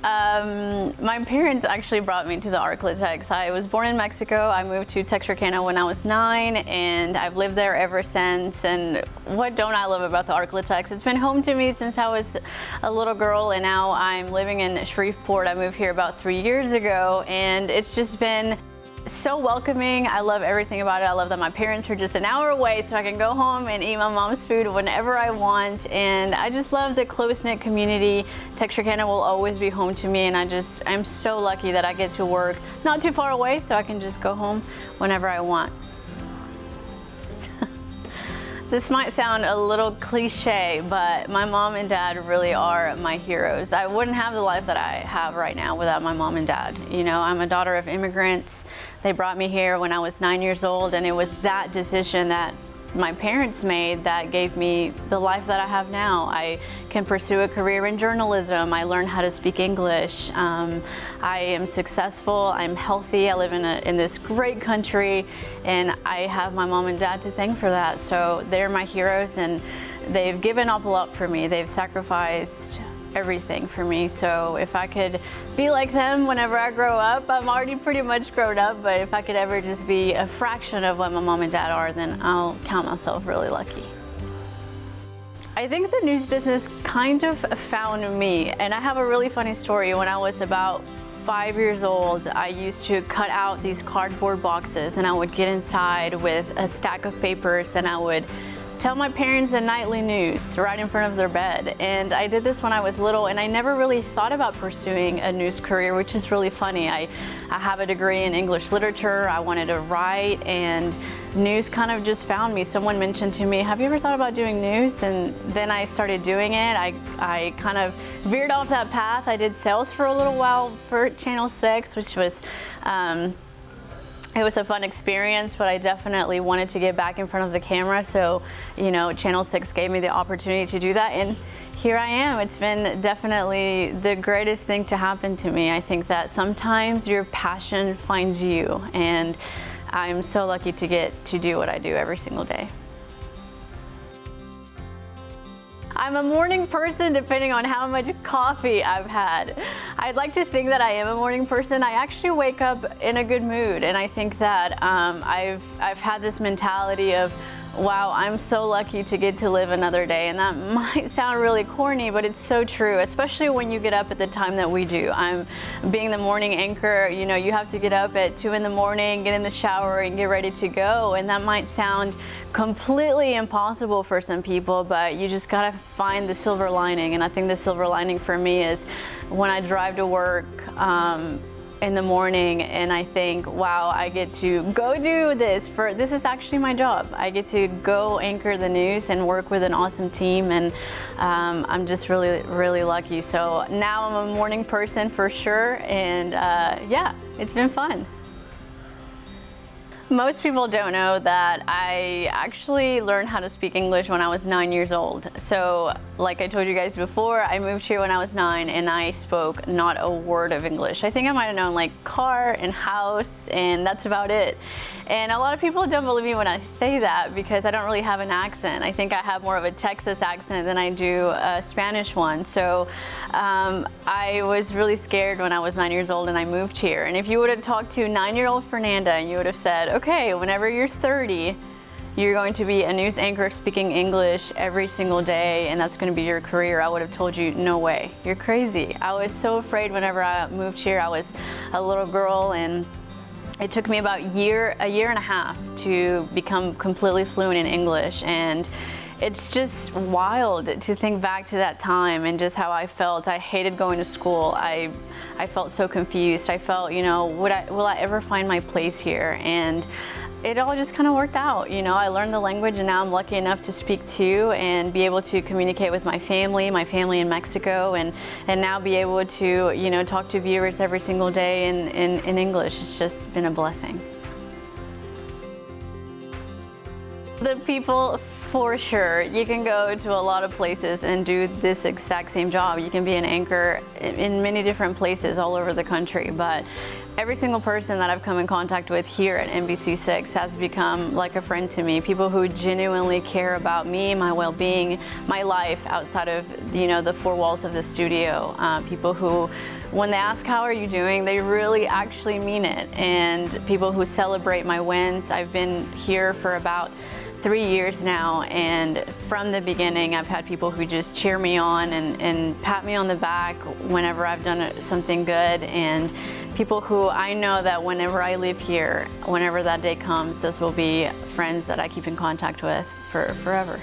My parents actually brought me to the Arklatex. I was born in Mexico. I moved to Texarkana when I was 9, and I've lived there ever since. And what don't I love about the Arklatex? It's been home to me since I was a little girl, and now I'm living in Shreveport. I moved here about 3 years ago, and it's just been so welcoming. I love everything about it. I love that my parents are just an hour away, so I can go home and eat my mom's food whenever I want. And I just love the close-knit community. Texarkana will always be home to me, and I'm so lucky that I get to work not too far away, so I can just go home whenever I want. This might sound a little cliche, but my mom and dad really are my heroes. I wouldn't have the life that I have right now without my mom and dad. You know, I'm a daughter of immigrants. They brought me here when I was 9 years old, and it was that decision that my parents made that gave me the life that I have now. I can pursue a career in journalism. I learned how to speak English. I am successful. I'm healthy. I live in this great country, and I have my mom and dad to thank for that. So they're my heroes, and they've given up a lot for me. They've sacrificed everything for me. So if I could be like them whenever I grow up, I'm already pretty much grown up, but if I could ever just be a fraction of what my mom and dad are, then I'll count myself really lucky. I think the news business kind of found me, and I have a really funny story. When I was about 5 years old, I used to cut out these cardboard boxes, and I would get inside with a stack of papers, and I would tell my parents the nightly news right in front of their bed. And I did this when I was little, and I never really thought about pursuing a news career, which is really funny. I have a degree in English literature. I wanted to write, and news kind of just found me. Someone mentioned to me, have you ever thought about doing news? And then I started doing it. I kind of veered off that path. I did sales for a little while for Channel 6, which was it was a fun experience, but I definitely wanted to get back in front of the camera. So, you know, Channel 6 gave me the opportunity to do that, and here I am. It's been definitely the greatest thing to happen to me. I think that sometimes your passion finds you, and I'm so lucky to get to do what I do every single day. I'm a morning person depending on how much coffee I've had. I'd like to think that I am a morning person. I actually wake up in a good mood, and I think that I've had this mentality of, wow, I'm so lucky to get to live another day. And that might sound really corny, but it's so true, especially when you get up at the time that we do. I'm being the morning anchor, you know, you have to get up at 2 in the morning, get in the shower, and get ready to go. And that might sound completely impossible for some people, but you just gotta find the silver lining. And I think the silver lining for me is when I drive to work, in the morning, and I think, wow, I get to go do this. This is actually my job. I get to go anchor the news and work with an awesome team, and I'm just really, really lucky. So now I'm a morning person for sure, and yeah, it's been fun. Most people don't know that I actually learned how to speak English when I was 9 years old. So, like I told you guys before, I moved here when I was 9, and I spoke not a word of English. I think I might have known like car and house, and that's about it. And a lot of people don't believe me when I say that because I don't really have an accent. I think I have more of a Texas accent than I do a Spanish one. So I was really scared when I was 9 years old and I moved here. And if you would have talked to 9-year-old Fernanda and you would have said, okay, whenever you're 30, you're going to be a news anchor speaking English every single day, and that's going to be your career, I would have told you, no way, you're crazy. I was so afraid whenever I moved here. I was a little girl, and it took me about a year and a half to become completely fluent in English. And it's just wild to think back to that time and just how I felt. I hated going to school. I felt so confused. I felt, you know, will I ever find my place here? And it all just kind of worked out. You know, I learned the language, and now I'm lucky enough to speak to and be able to communicate with my family in Mexico, and now be able to, you know, talk to viewers every single day in English. It's just been a blessing. The people, for sure. You can go to a lot of places and do this exact same job. You can be an anchor in many different places all over the country, but every single person that I've come in contact with here at NBC6 has become like a friend to me. People who genuinely care about me, my well-being, my life outside of, you know, the four walls of the studio. People who when they ask how are you doing, they really actually mean it. And people who celebrate my wins, I've been here for about 3 years now, and from the beginning I've had people who just cheer me on and pat me on the back whenever I've done something good, and people who I know that whenever I leave here, whenever that day comes, those will be friends that I keep in contact with for forever.